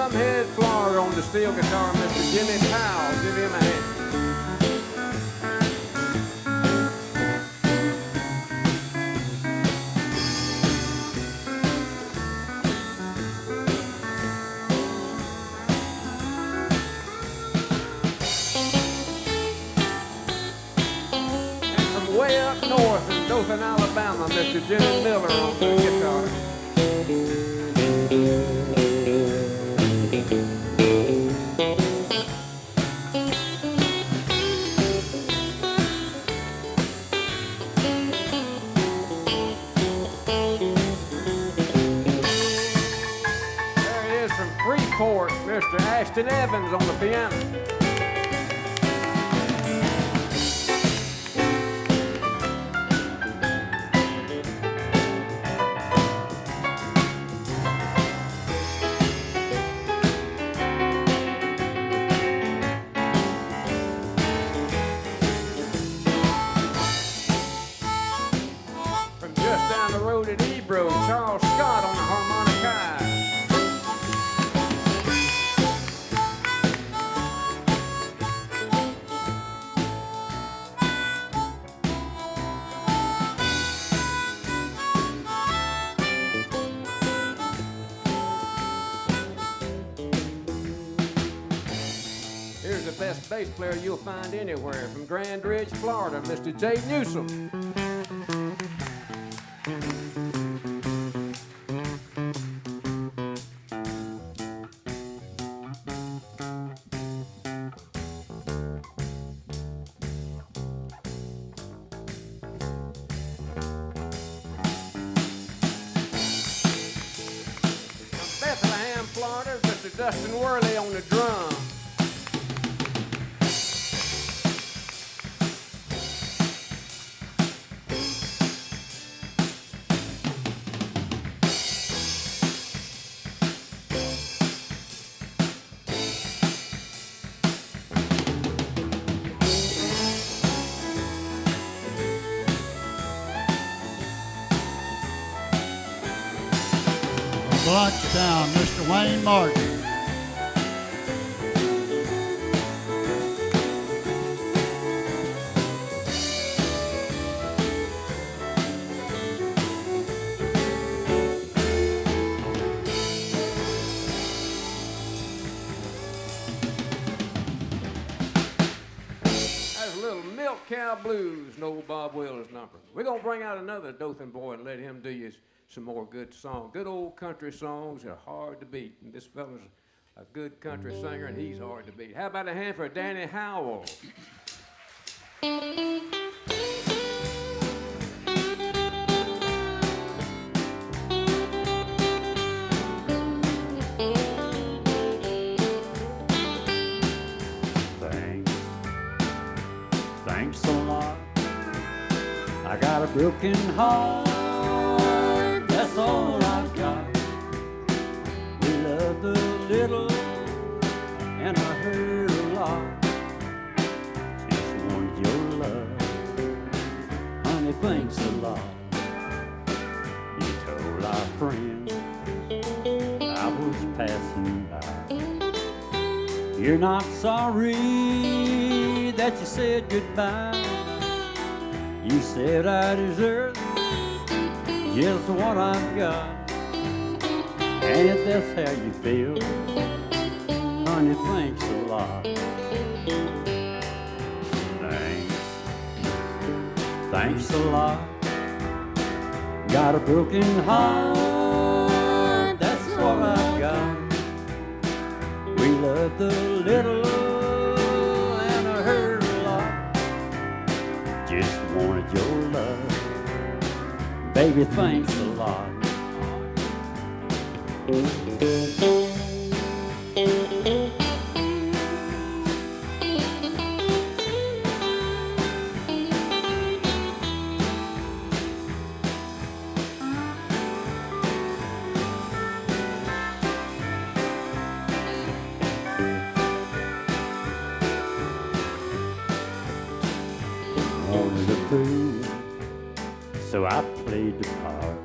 Drumhead, Florida on the steel guitar, Mr. Jimmy Powell. Give him a hand. Way up north in Dothan, Alabama, Mr. Jimmy Miller on the guitar. There he is from Freeport, Mr. Ashton Evans on the piano. Charles Scott on the harmonica. Here's the best bass player you'll find anywhere from Grand Ridge, Florida, Mr. Jay Newsom. Florida, Mr. Dustin Worley on the drum. Blanchtown, Mr. Wayne Martin. That's a little Milk Cow Blues, an old Bob Wills number. We're going to bring out another Dothan boy and let him do you some more good songs. Good old country songs are hard to beat. And this fella's a good country singer, and he's hard to beat. How about a hand for Danny Howell? Thanks a lot. I got a broken heart. That's all I've got. We loved a little and I heard a lot. Just wanted your love. Honey, thanks a lot. You told our friend I was passing by. You're not sorry that you said goodbye. You said I deserve just what I've got. And if that's how you feel, honey, thanks a lot. Thanks a lot. Got a broken heart, that's what I've got. We loved a little and I heard a lot. Just wanted your love. Baby, thanks a lot. Wanted to prove, so I played the part.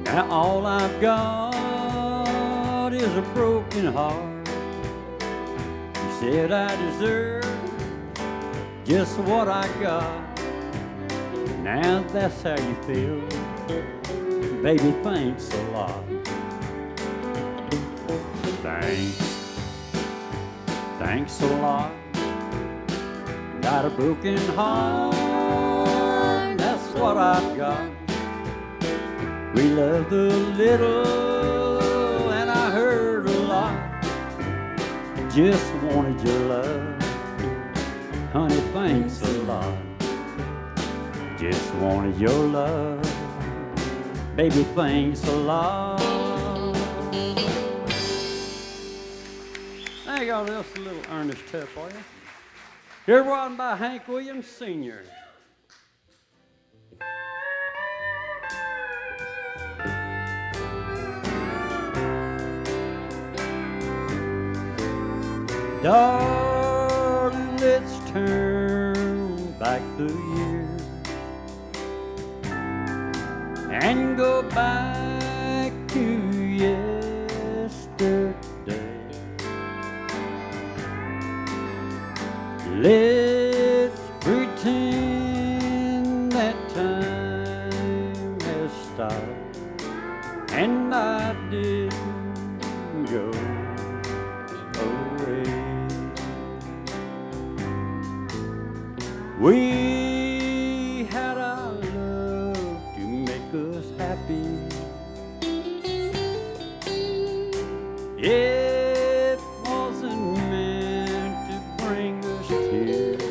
Now all I've got is a broken heart. You said I deserve just what I got. Now that's how you feel. Baby, thanks a lot. Thanks a lot. Got a broken heart, that's what I've got. We loved a little and I heard a lot. Just wanted your love, honey, thanks a lot. Just wanted your love, baby, thanks a lot. I got just a little earnest tip for you. Here one by Hank Williams Sr. Darling, let's turn back the years and go back to yesterday. Let's pretend that time has stopped and I didn't go away. We had our love to make us happy. It wasn't meant to bring us tears.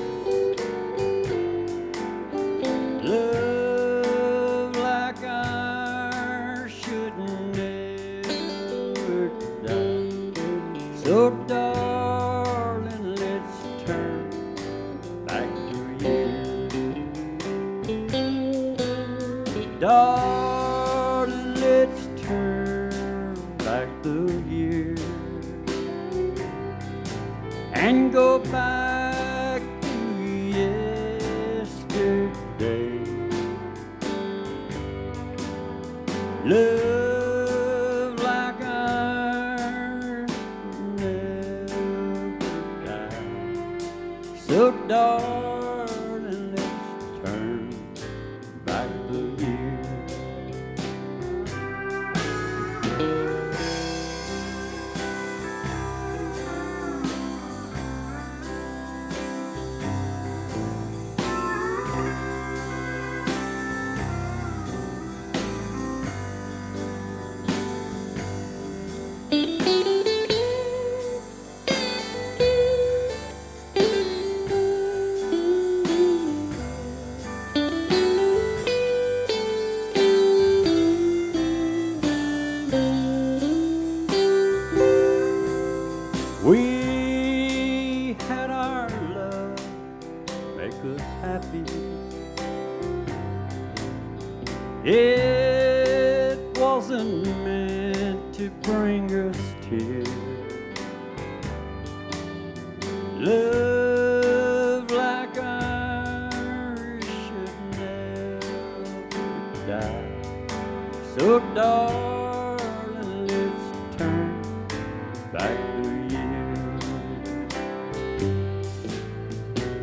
Love like ours should never die. So darling, let's turn back the years. Darling, let's turn back the years and go back to yesterday. Love like ours never died. So darling, let's turn back the years. We had our love make us happy. It wasn't meant to bring us tears. Love like ours should never die. So darling, let's turn back the years.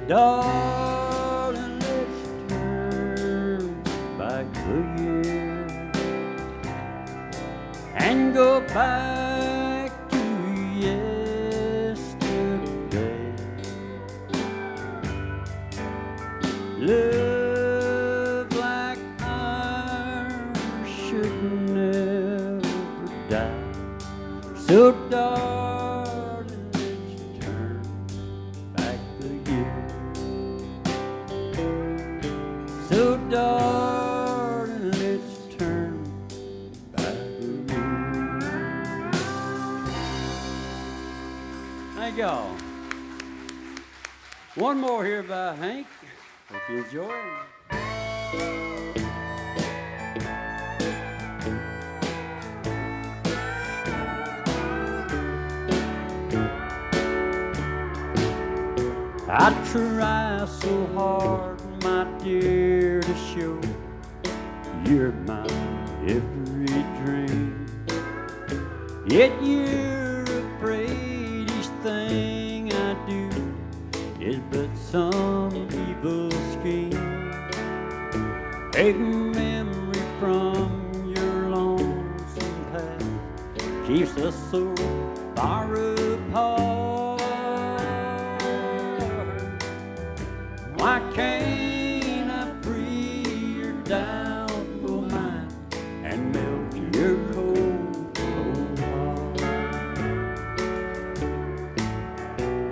Darling, let's turn back the years and go back to yesterday. Love like ours should never die. So darling, let's turn back the years. So darling, let's turn back the years. Thank y'all. One more here by Hank. Hope you enjoy. I try so hard, my dear, to show you're my every dream. Yet you're afraid each thing I do is but some evil scheme. A memory from your lonesome past keeps us so far apart. Why can't I free your doubtful mind and melt your cold, cold heart?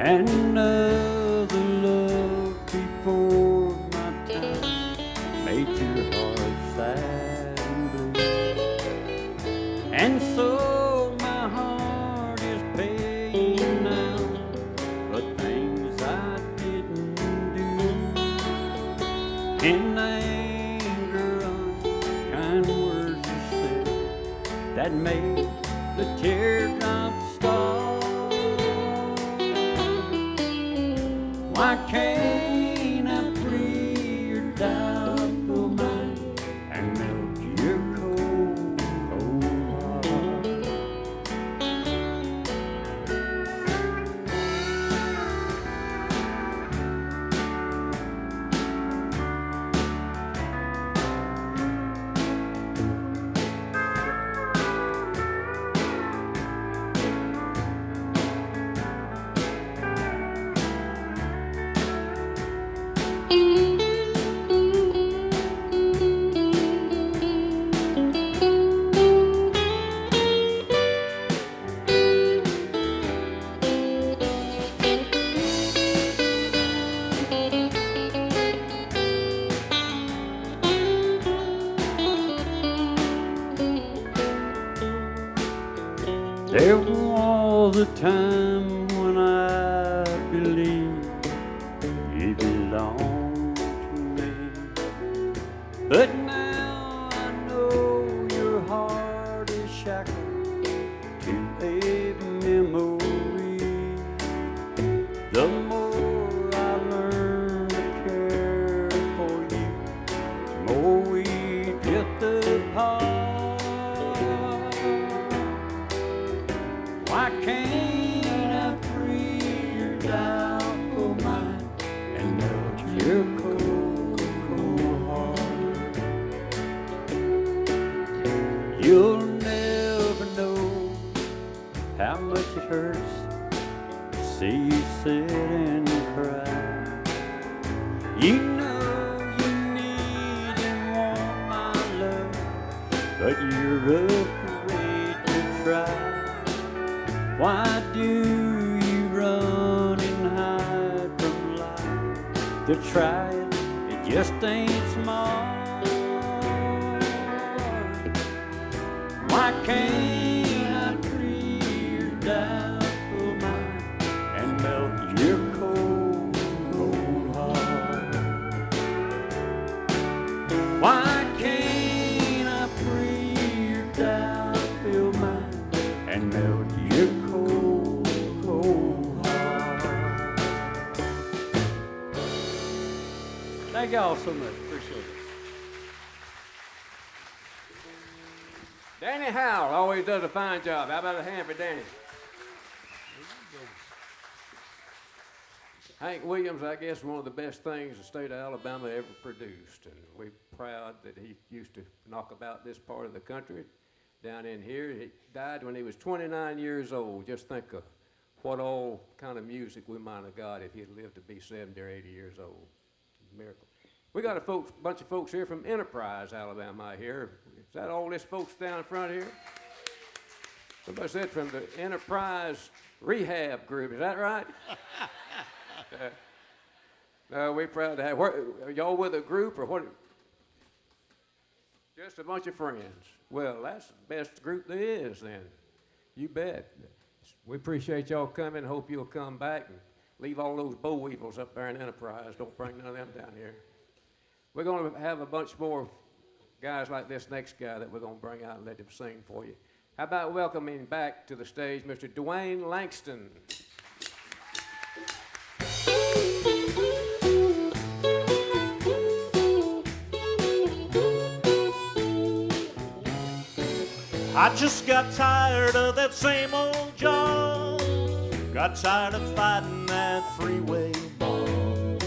And another love before my time made your heart sad and blue. And so my heart is paying now for things I didn't do. In anger, unkind words you said that made the teardrops start. Why can't I free your doubtful mind and melt your cold, cold heart? There was a time when I believed you belonged to me, but now I know your heart is shackled to a memory. The more I learn to care for you, the more we drift apart. Why can't I free your doubtful mind and melt your cold, cold heart? You'll never know how much it hurts to see you sit and cry. You know you need and want my love, but you're afraid to try. Why do you run and hide from life? To try it, it just ain't smart. Why can't I free your doubtful mind and melt your cold, cold heart? Why can't I free your doubtful mind and melt your cold, cold heart? Thank y'all so much. Appreciate it. Danny Howell always does a fine job. How about a hand for Danny? Hank Williams, I guess, one of the best things the state of Alabama ever produced. And we're proud that he used to knock about this part of the country. Down in here, he died when he was 29 years old. Just think of what all kind of music we might have got if he had lived to be 70 or 80 years old. Miracle. We got a bunch of folks here from Enterprise, Alabama, I hear. Is that all this folks down front here? Somebody said from the Enterprise Rehab Group. Is that right? No, we're proud to have. Are y'all with a group or what? Just a bunch of friends. Well, that's the best group there is then. You bet. We appreciate y'all coming. Hope you'll come back and leave all those boll weevils up there in Enterprise. Don't bring none of them down here. We're going to have a bunch more guys like this next guy that we're going to bring out and let him sing for you. How about welcoming back to the stage Mr. Dwayne Langston. I just got tired of that same old job. Got tired of fighting that freeway mob.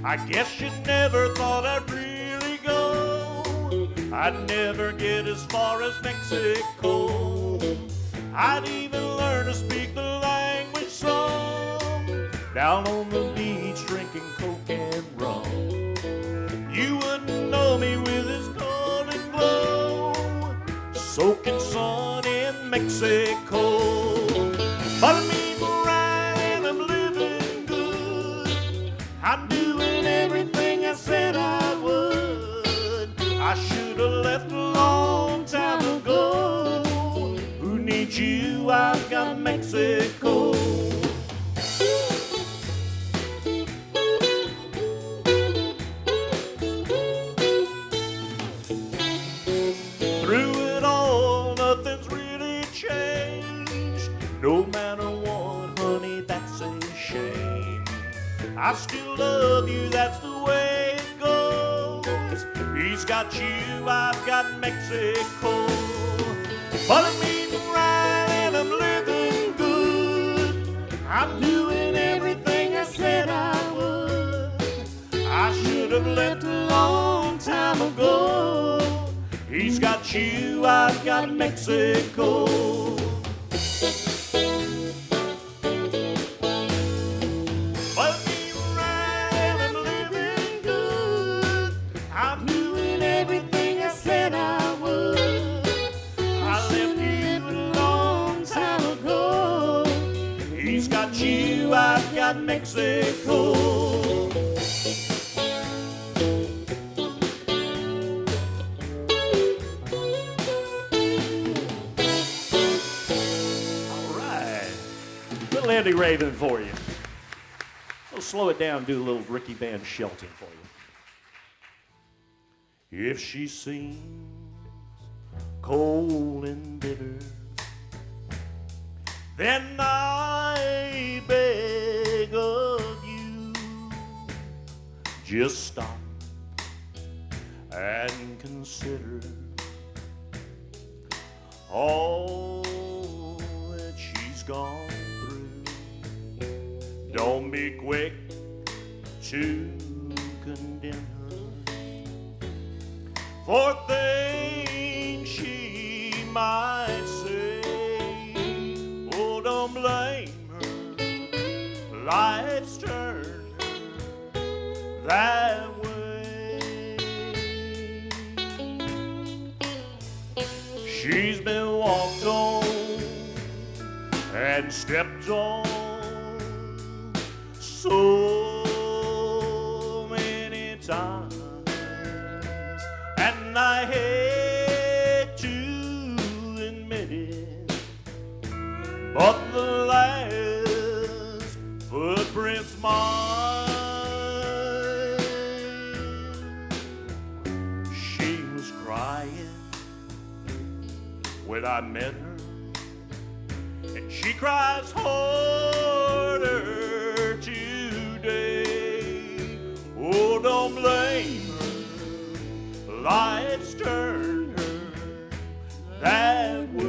I guess you never thought I'd really go. I'd never get as far as Mexico. I'd even learn to speak the language song. Down on the beach drinking coke and rum. You wouldn't know me with this golden glow. Soaking sun in Mexico. But I'm eating right and I'm living good. I'm doing everything I said I would. I should have left a long time ago. Who needs you? I've got Mexico. Through it all, nothing's really changed. No matter what, honey, that's a shame. I still love you, that's the way it goes. He's got you, I've got Mexico. But I'm eating right and I'm living good. I'm doing everything I said I would. I should have left a long time ago. He's got you, I've got Mexico. But I'm right and I'm living good. I'm doing everything I said I would. I left you a long time ago. He's got you, I've got Mexico. Andy Raven for you. We'll slow it down, do a little Ricky Van Shelton for you. If she seems cold and bitter, then I beg of you, just stop and consider all that she's gone. Don't be quick to condemn her for things she might say. Oh, don't blame her. Life's turned her that way. She's been walked on and stepped on so many times, and I hate to admit it, but the last footprints mine. She was crying when I met her, and she cries harder today. Oh, don't blame her. Life's turned her that way.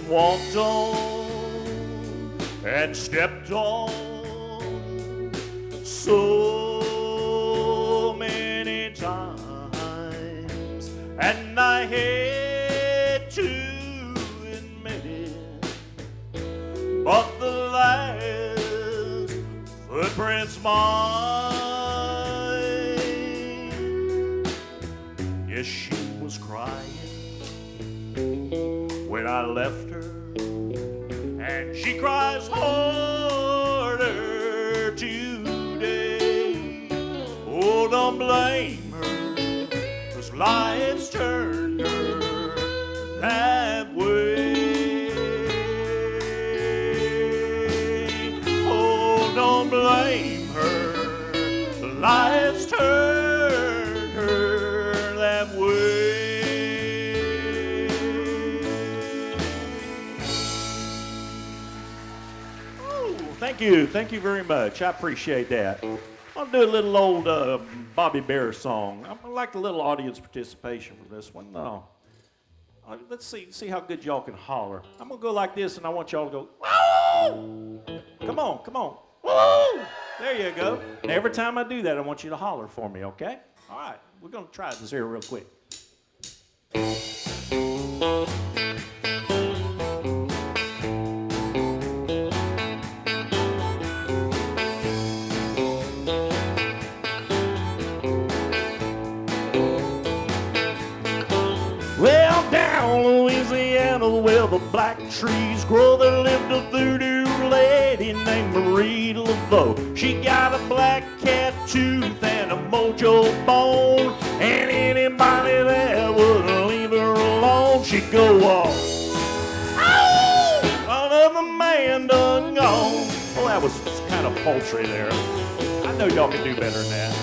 Walked on and stepped on so many times, and I hate to admit it, but the last footprints mine. Yes, she was crying when I left her, and she cries harder today. Oh, don't blame her, 'cause life's turned her that way. Oh, don't blame her, life's turned her that way. Thank you very much. I appreciate that. I'll do a little old Bobby Bear song. I like a little audience participation for this one. No. Let's see how good y'all can holler. I'm gonna go like this, and I want y'all to go, woo! Come on, woo! There you go. And every time I do that, I want you to holler for me, okay? All right, we're gonna try this here real quick. Well, down Louisiana where the black trees grow, there lived a voodoo lady named Marie Laveau. She got a black cat tooth and a mojo bone, and anybody that wouldn't leave her alone, she'd go off. Oh! Another man done gone. Well, that was kind of paltry there. I know y'all can do better than that.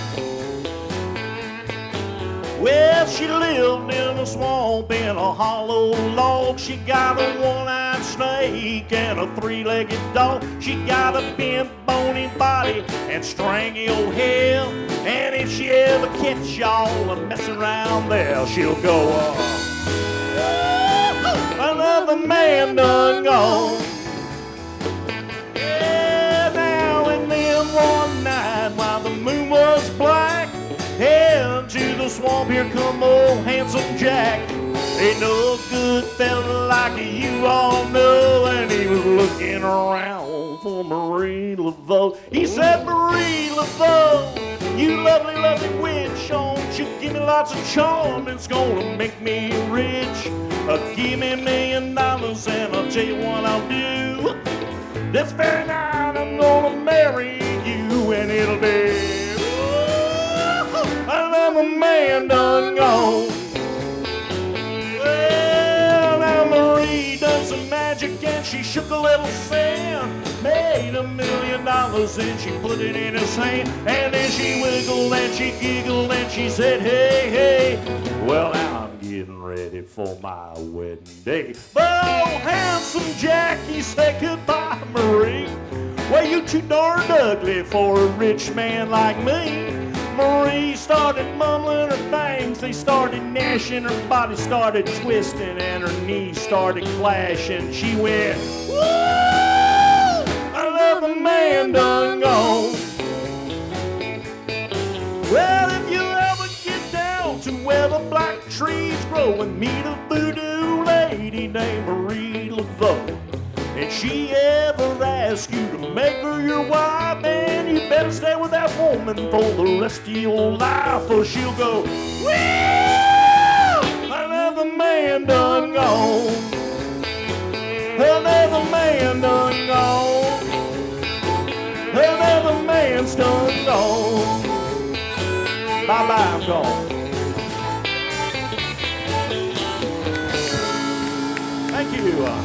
Well, she lived in a swamp in a hollow log. She got a one-eyed snake and a three-legged dog. She got a bent, bony body and stringy old hair. And if she ever catch y'all a messing around there, she'll go off. Another man done gone. Yeah, now and then one night while the moon was black, head to the swamp, here come old handsome Jack. Ain't no good fella like you all know, and he was looking around for Marie Laveau. He said, Marie Laveau, you lovely, lovely witch, don't you give me lots of charm, it's gonna make me rich. Give me $1 million and I'll tell you what I'll do. This very night I'm gonna marry you, and it'll be another man done gone. Well, now Marie done some magic and she shook a little sand, made $1 million and she put it in his hand, and then she wiggled and she giggled and she said, hey, hey, well now I'm getting ready for my wedding day. But oh, handsome Jack, he said goodbye, Marie. Well, you too darned ugly for a rich man like me. Marie started mumbling her things, they started gnashing, her body started twisting, and her knees started clashing. She went, woo! Another man done gone. Well, if you ever get down to where the black trees grow and meet a voodoo lady named Marie Laveau, and she ever asks you to make her your wife, man, you better stay with that woman for the rest of your life, or she'll go, well, another man done gone. Another man done gone. Another man's done gone. Bye-bye, I'm gone.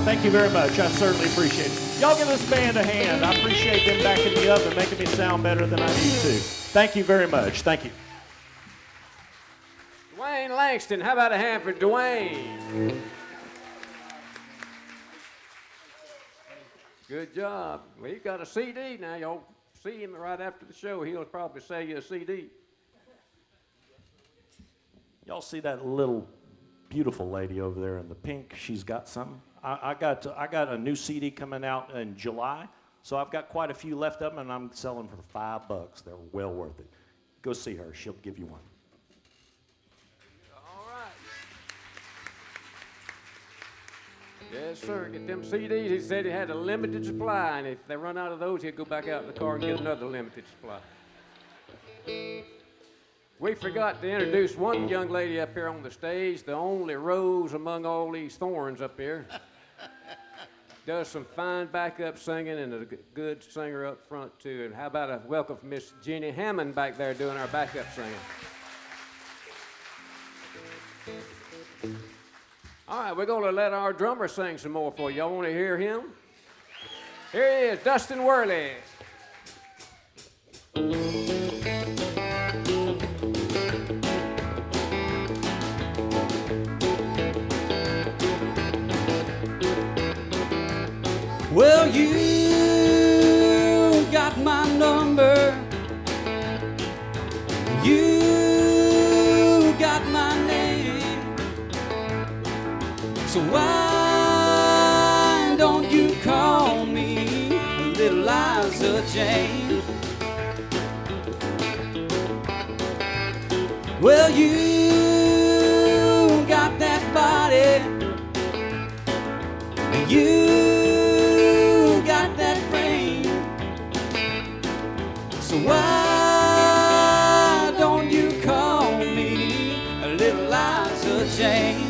Thank you very much. I certainly appreciate it. Y'all give this band a hand. I appreciate them backing me up and making me sound better than I need to. Thank you very much. Thank you. Dwayne Langston, how about a hand for Dwayne? Good job. Well, you got a CD now. Y'all see him right after the show. He'll probably sell you a CD. Y'all see that little beautiful lady over there in the pink? She's got something. I got a new CD coming out in July, so I've got quite a few left of them, and I'm selling for $5. They're well worth it. Go see her. She'll give you one. All right. Yes, sir. Get them CDs. He said he had a limited supply, and if they run out of those, he'll go back out in the car and get another limited supply. We forgot to introduce one young lady up here on the stage, the only rose among all these thorns up here. Does some fine backup singing and a good singer up front, too. And how about a welcome from Miss Jeannie Hammond back there doing our backup singing. All right, we're going to let our drummer sing some more for you. Y'all want to hear him? Here he is, Dustin Worley. Well, you got my number. You got my name. So why don't you call me Little Liza Jane? Well, you got that body. You got that frame. So why don't you call me Little Liza Jane?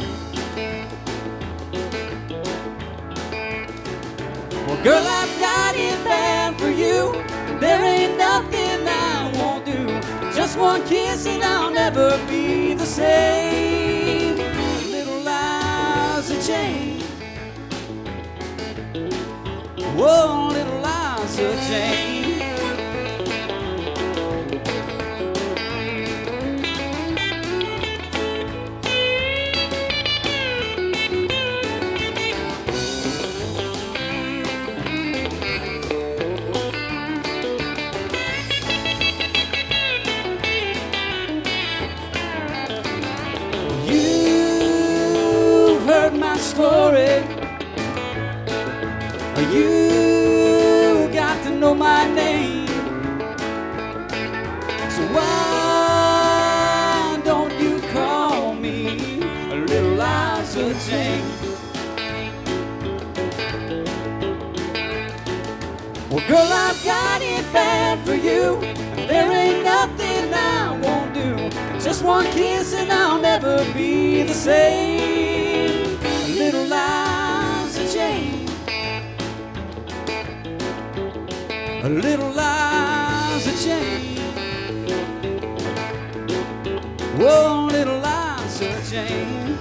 Well, girl, I've got it bad for you. There ain't nothing I won't do. Just one kiss and I'll never be the same. Little Liza Jane. Whoa, Little Liza Jane. You've heard my story. You got to know my name. So why don't you call me Little Liza Jane? Well, girl, I've got it bad for you. There ain't nothing I won't do. Just one kiss and I'll never be the same. Little Liza Jane. Little Liza Jane. Whoa, Little Liza Jane.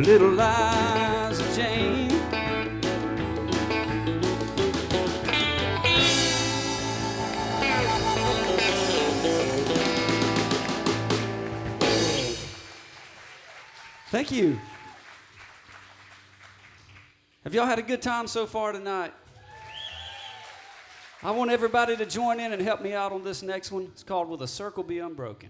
Little Liza Jane. Thank you. Have y'all had a good time so far tonight? I want everybody to join in and help me out on this next one. It's called Will the Circle Be Unbroken?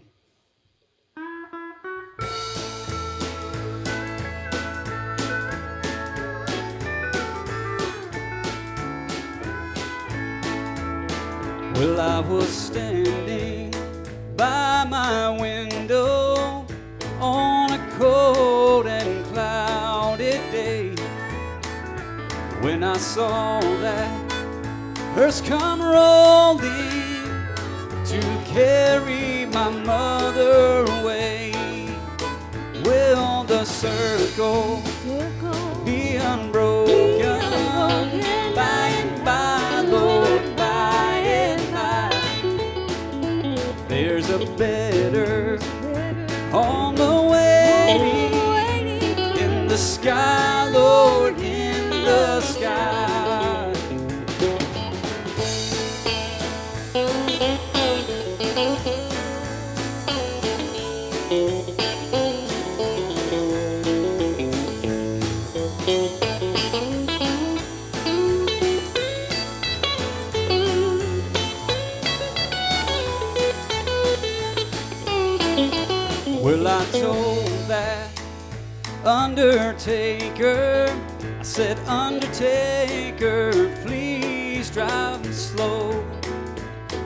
Well, I was standing by my window on a cold and cloudy day when I saw that hearse come rolling to carry my mother away. Will the circle be unbroken by and by, Lord, by and by? There's a better on the way in the sky, Lord, in the sky. Well, I told that undertaker, I said, Undertaker, please drive me slow,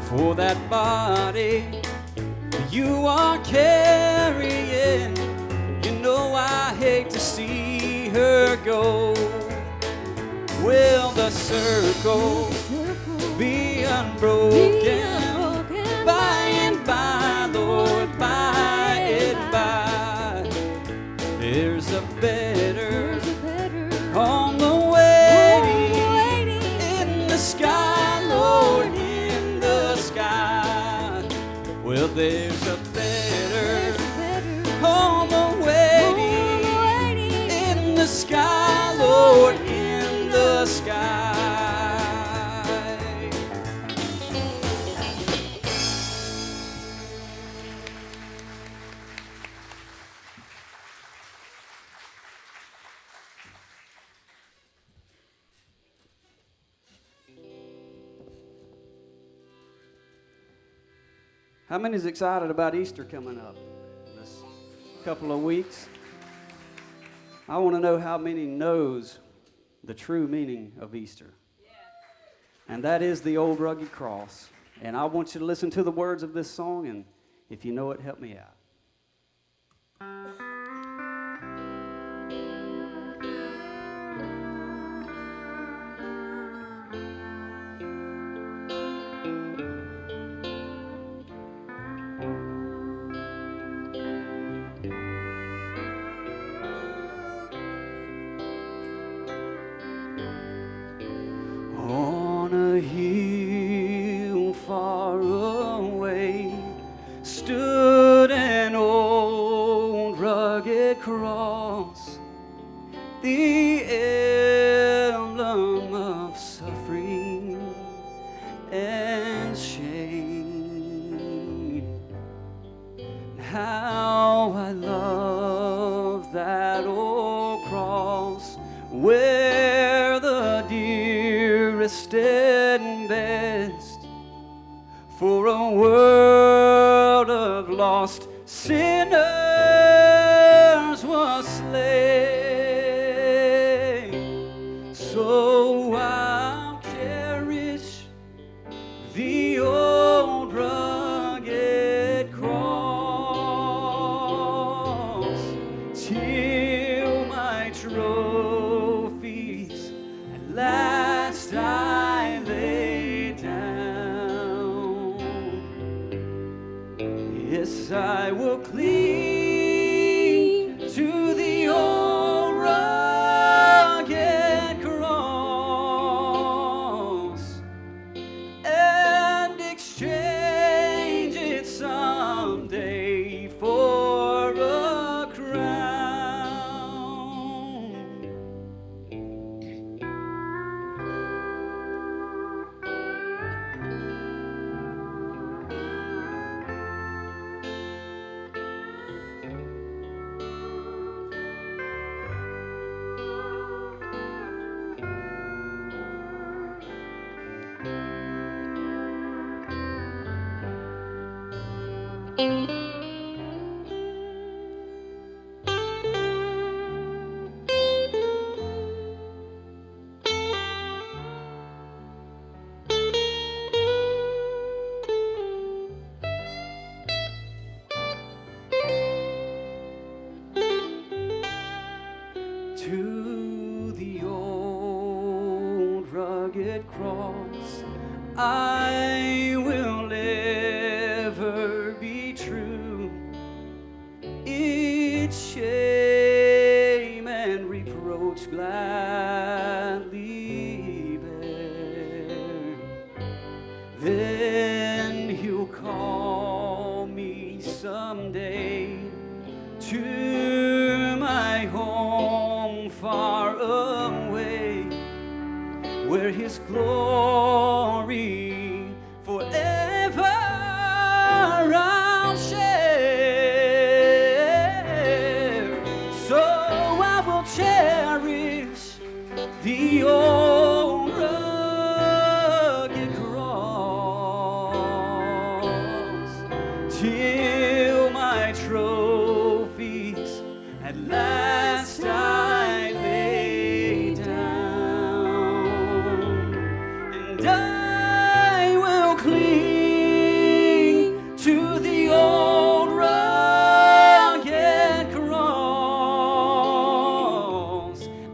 for that body you are carrying, you know I hate to see her go. Will the circle be unbroken there's a better home awaiting in the sky, Lord, in the sky. How many is excited about Easter coming up in this couple of weeks? I want to know how many knows the true meaning of Easter. And that is the old rugged cross. And I want you to listen to the words of this song, and if you know it, help me out. On a hill far away stood an old rugged cross, the emblem of suffering and shame. How I love that old cross, where the dearest and best for a world of lost sinners was slain. So I'll cherish the old rugged cross till my trophies at last I lay down. Yes, I will cling to the old rugged cross and exchange it someday for a crown. To the old rugged cross I will ever be true. Its shame and reproach gladly bear. Then he'll call me someday to my home far away, where his glory forever I'll share. So I will cherish the old rugged cross till my trophies at last I lay down, and I will cling to the old rugged cross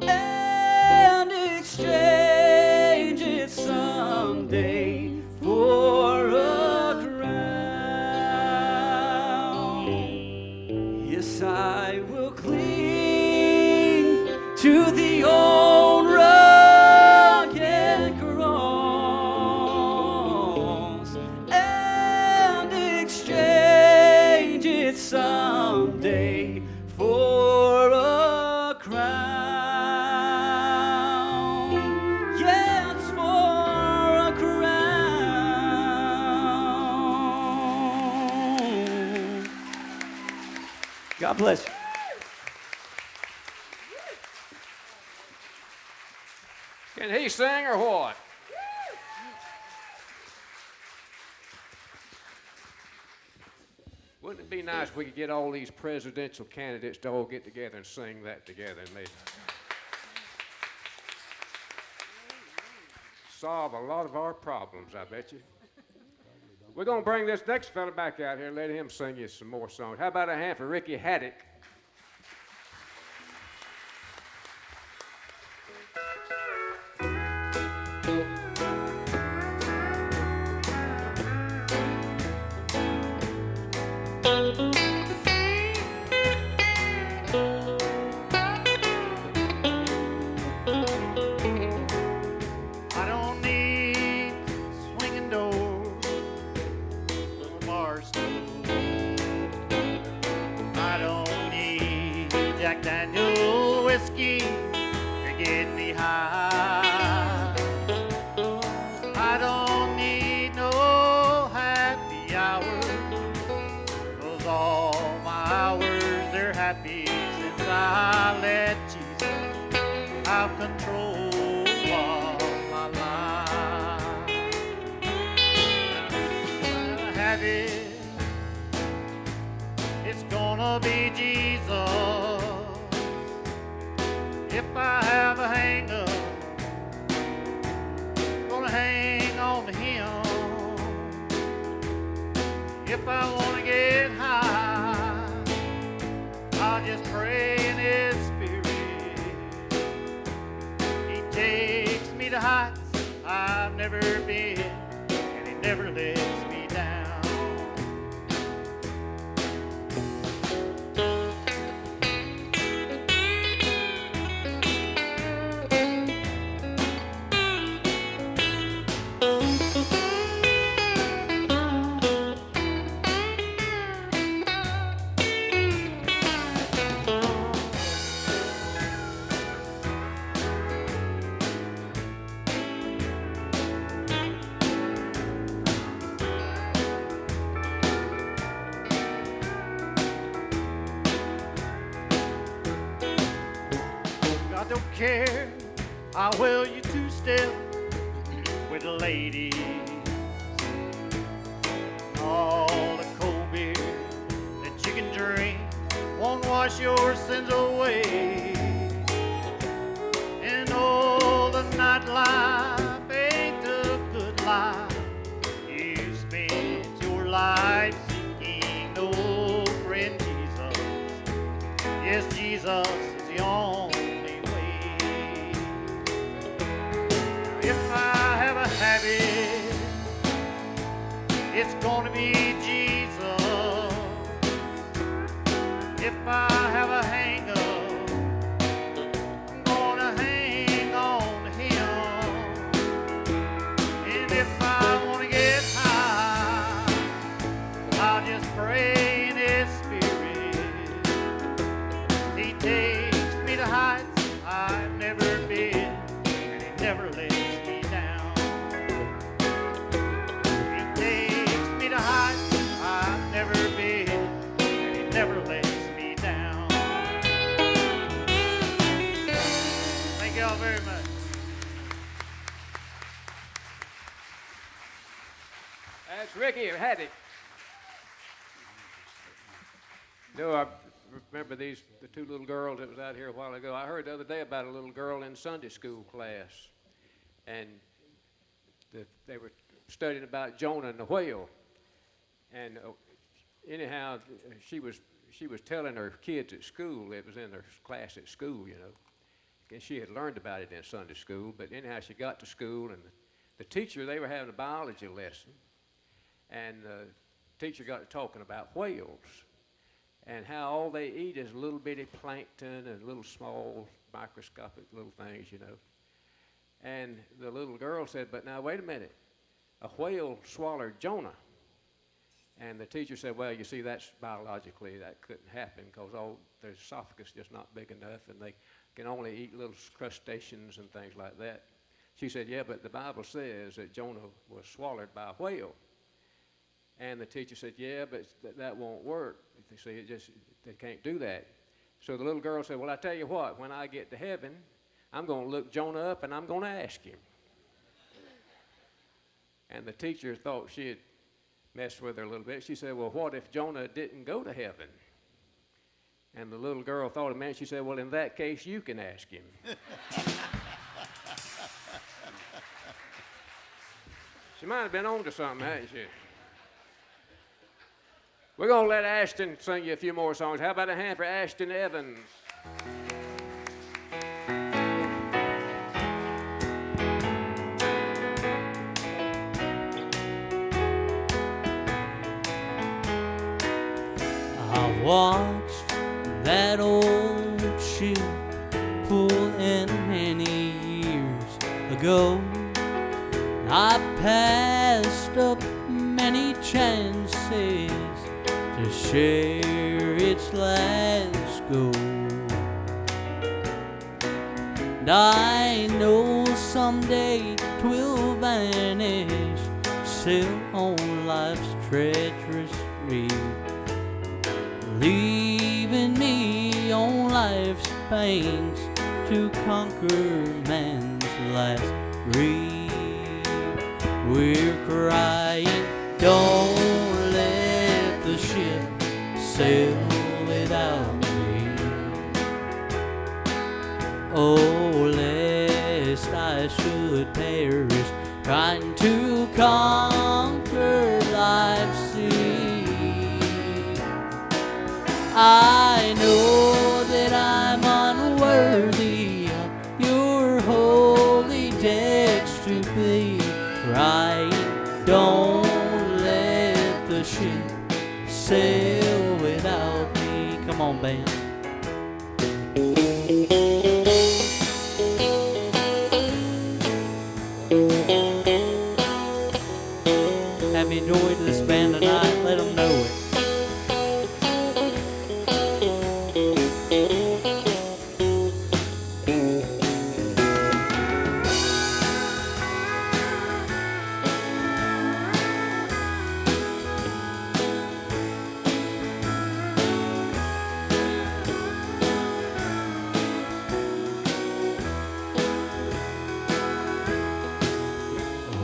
and exchange it someday for a crown. Yes, I will cling to the old rugged cross and exchange God bless you. Can he sing or what? Wouldn't it be nice if we could get all these presidential candidates to all get together and sing that together and maybe solve a lot of our problems, I bet you. We're going to bring this next fella back out here and let him sing you some more songs. How about a hand for Ricky Haddock? I don't need swinging doors or bar stools. I don't need Jack Daniel whiskey to get me high. I don't need no happy hour, 'cause all my hours, they're happy since I let Jesus have control of my life. When I have it, it's gonna be Jesus. If I have a hang-up, gonna hang on to him. If I wanna get high, I'll just pray in his spirit. He takes me to heights I've never been, and he never lets me down. I don't care how well you two-step with the ladies. All the cold beer that you can drink won't wash your sins away. And all the nightlife ain't a good life. You spent your life seeking no friend Jesus. Yes, Jesus is the only way. If I have a habit, it's gonna be Jesus. If I have a hang-up, I'm gonna hang on to him. And if I wanna get high, I'll just pray in his spirit. He takes me to heights I've never been, and he never lets me down. He takes me to heights I've never been, and he never lets me down. Thank y'all very much. That's Ricky Haddock. No, I remember the two little girls that was out here a while ago. I heard the other day about a little girl in Sunday school class, and they were studying about Jonah and the whale. And anyhow, she was telling her kids at school, it was in their class at school, you know, and she had learned about it in Sunday school. But anyhow, she got to school, and the teacher, they were having a biology lesson, and the teacher got to talking about whales and how all they eat is little bitty plankton and little small microscopic little things, you know. And the little girl said, but now wait a minute, a whale swallowed Jonah. And the teacher said, well, you see, that's biologically, that couldn't happen because their esophagus is just not big enough, and they can only eat little crustaceans and things like that. She said, yeah, but the Bible says that Jonah was swallowed by a whale. And the teacher said, yeah, but that won't work. They say they can't do that. So the little girl said, well, I tell you what, when I get to heaven, I'm going to look Jonah up and I'm going to ask him. And the teacher thought she had messed with her a little bit. She said, well, what if Jonah didn't go to heaven? And the little girl thought a minute. She said, well, in that case, you can ask him. She might have been on to something, hadn't she? We're going to let Ashton sing you a few more songs. How about a hand for Ashton Evans? I watched that old ship pull in many years ago. I passed up many chances to share its last go. And I know someday 'twill vanish, sail on life's treacherous reef, leaving me on life's banks to conquer man's last grief. We're crying, don't let the ship sail without me. Oh, lest I should perish trying to conquer life's sea. I know that I'm unworthy of your holy decks to be crying, don't let the ship sail without me. Come on, band. Have you enjoyed this band tonight? Let them know it.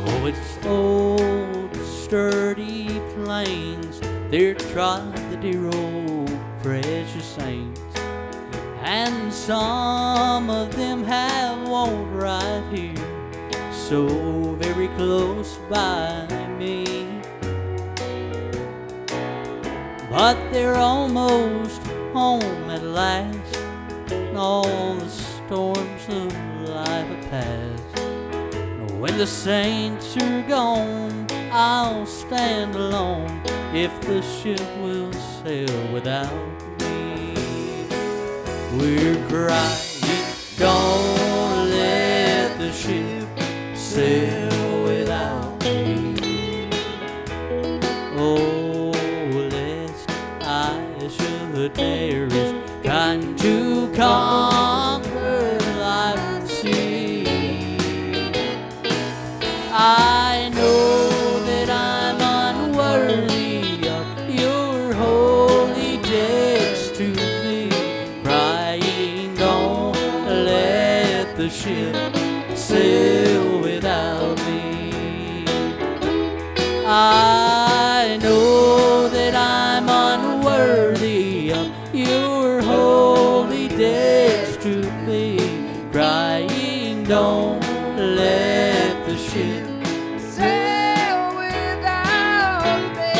Oh, it's old, sturdy plains, they're trod the dear old precious saints, and some of them have walked right here, so very close by me. But they're almost home at last, and all the storms of life have passed. When the saints are gone, I'll stand alone if the ship will sail without me. We're crying, don't let the ship sail without me. Oh, lest I should perish trying to conquer life's sea. I know that I'm unworthy of your holy decks to be crying, don't let the ship sail without me. I know that I'm unworthy of your holy decks to be crying, don't let the ship sail without me.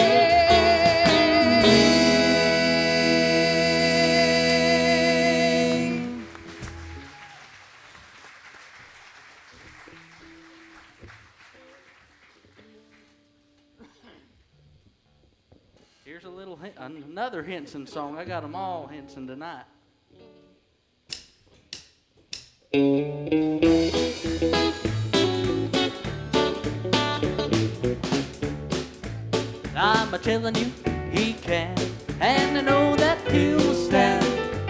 Here's a little another Henson song. I got them all Henson tonight. I'm a-telling you, he can, and I know that he'll stand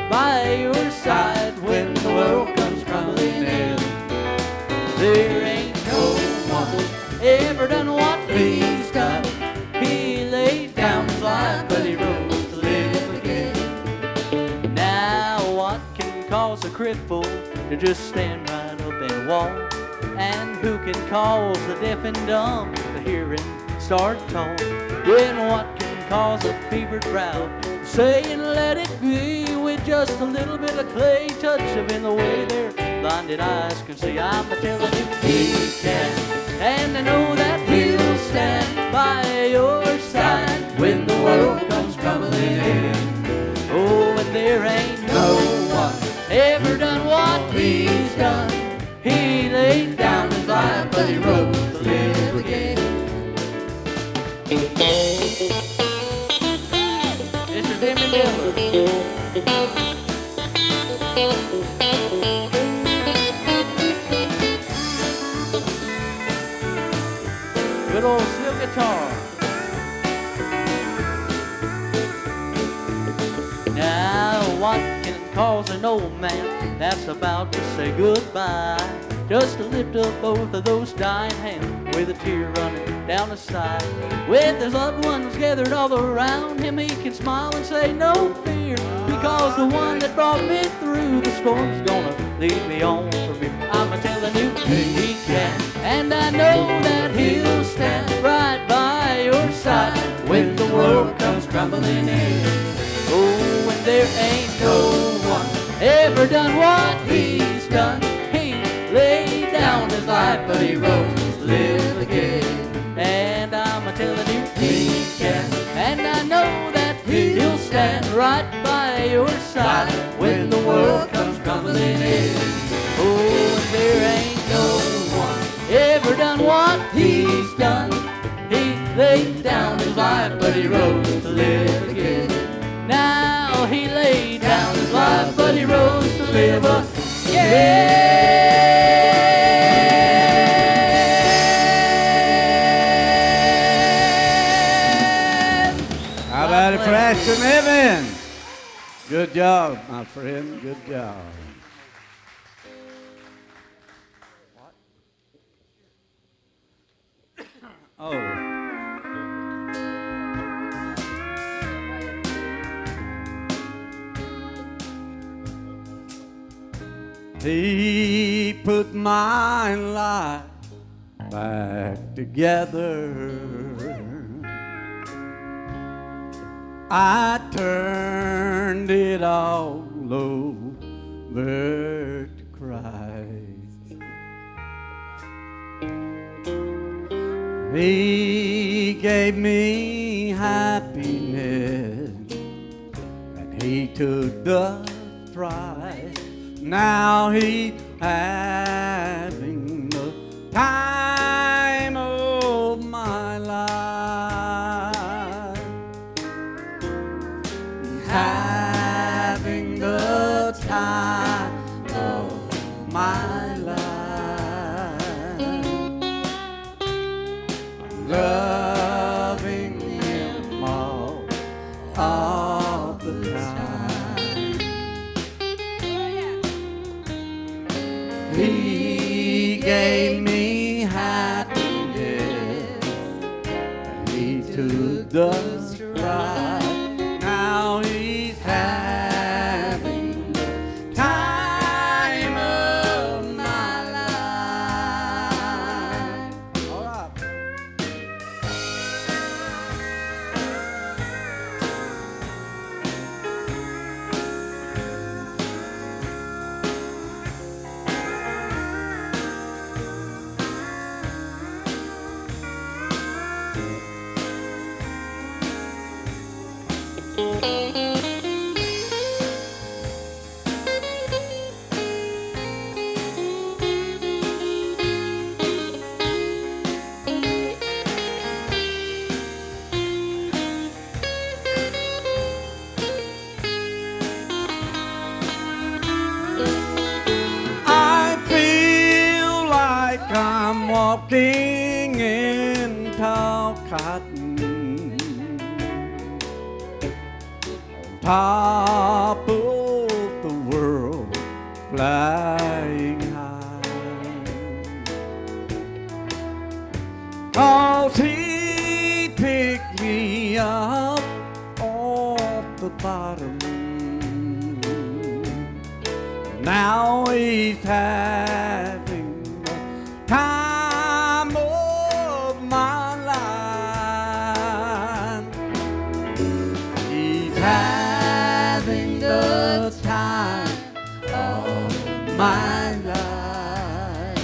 by your side when the world comes crumbling in. There ain't no one ever done what he's done. He hypocritical to just stand right up and walk. And who can cause the deaf and dumb to hear him start talk? Then what can cause a fevered brow saying let it be with just a little bit of clay touch of in the way their blinded eyes can see? I'm a-telling you he can, and I know that he'll stand by your side when the world comes crumbling in. Oh, and there ain't no one ever done what he's done. He laid down his life, but he rose to live again. Mr. Jimmy Miller. Good old steel guitar. Now what can cause an old man that's about to say goodbye just to lift up both of those dying hands with a tear running down his side? With his loved ones gathered all around him, he can smile and say no fear, because the one that brought me through the storm's gonna lead me on from here. I'm a-telling you he can, and I know that he'll stand right by your side when the world comes crumbling in. Oh, and there ain't no one ever done what he's done. He laid down his life, but he rose to live again. And I'm a-telling you he can, and I know that he'll stand right by your side when the world comes crumbling in. Oh, and there ain't no one ever done what he's done. He laid down his life, but he rose to live again. Now he laid down his life, but he rose to live again. How about it for Ashton Evans? Good job, my friend. Good job. Oh. He put my life back together. I turned it all over to Christ. He gave me happiness, and he took the strife. Now he's having the time of my life. He's having the time of my life. I'm loving him all the time. He gave me happiness, and he took the stride. Now he's having the time of my life. All right. I'm walking in tall cotton on top of the world, flying high. 'Cause he picked me up off the bottom, Now he's having the time of my life. He's having the time of my life.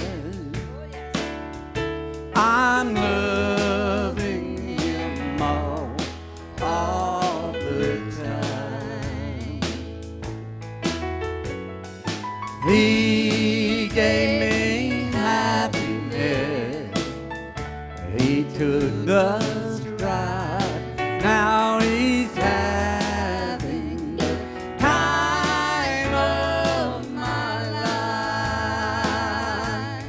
I'm loving him all the time. He gave me happiness. He took the stride. Now he's having the time of my life.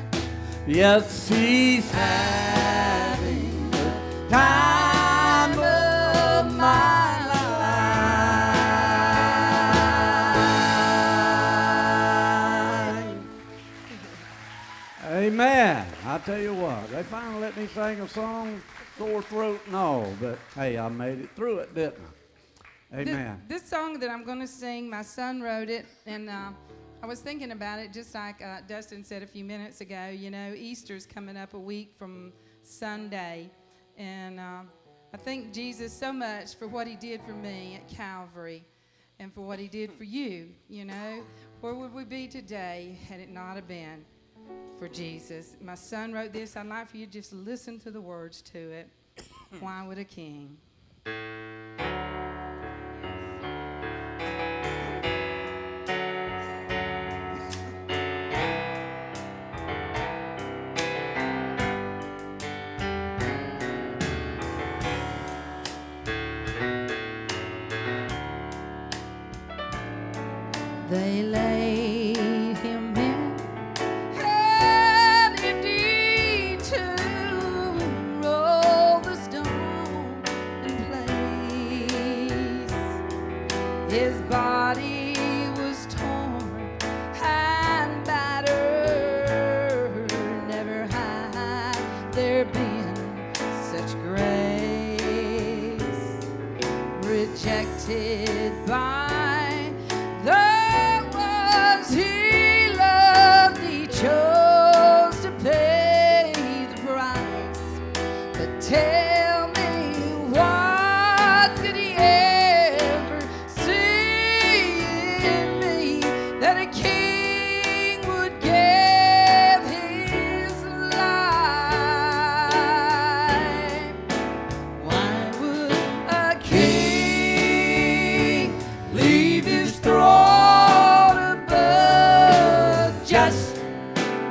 Yes, he's having the time of my life. Amen. I tell you what, they finally let me sing a song, sore throat and all, but hey, I made it through it, didn't I? Amen. This song that I'm going to sing, my son wrote it, and I was thinking about it just like Dustin said a few minutes ago. You know, Easter's coming up a week from Sunday, and I thank Jesus so much for what he did for me at Calvary and for what he did for you. You know, where would we be today had it not have been for Jesus? My son wrote this. I'd like for you to just listen to the words to it. Why would a king? They laid him in an empty tomb, rolled the stone in place. His body was torn and battered. Never had there been such grace. Rejected by the ones he loved, he chose to pay the price. But tell me, what could he ever see in me that a king would give his life? Why would a king leave his throne above just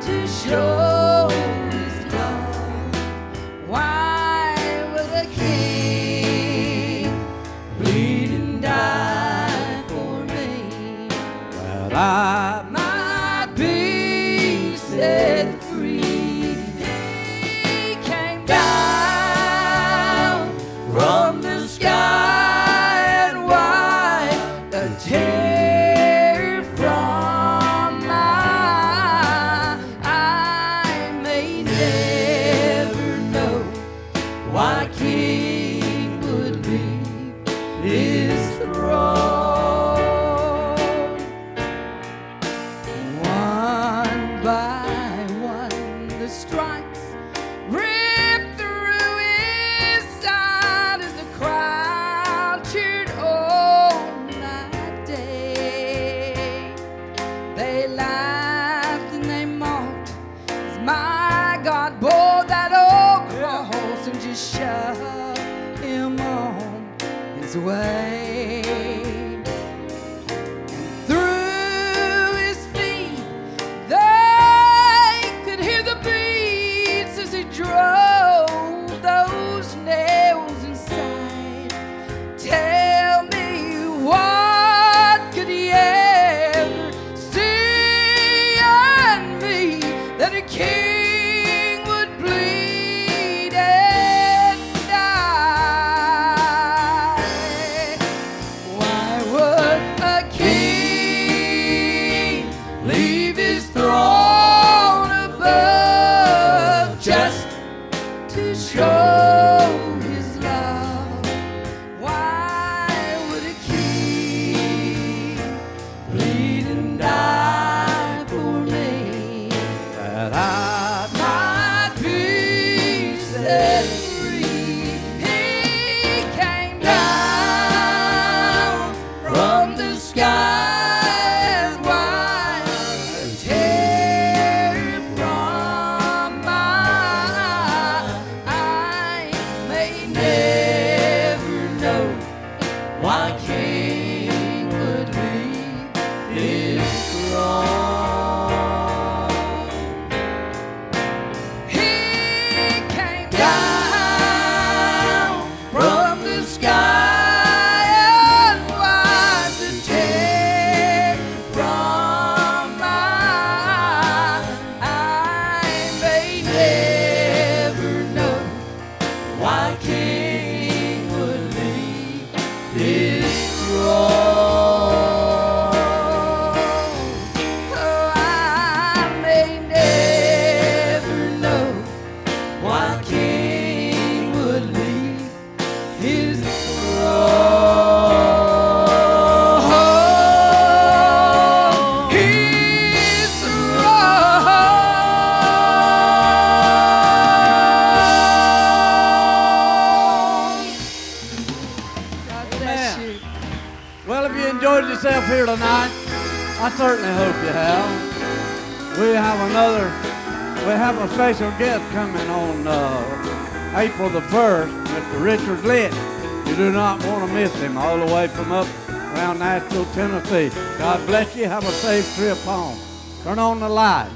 to show his love? Why would a king bleed and die for me? That I might be set free. He came down from the sky and wiped a tear from my eye. May never know why a king would leave his throne. One by one, the stripes ripped through his side as the crowd cheered on that day. They laughed and they mocked as my God bore that old cross and just shoved him on his way. Through his feet, they could hear the beats as he drove those nails inside. Tell me, what could he ever see in me that a king would bleed and die? yourself here tonight? I certainly hope you have. We have a special guest coming on April the 1st, Mr. Richard Litt. You do not want to miss him, all the way from up around Nashville, Tennessee. God bless you. Have a safe trip home. Turn on the light.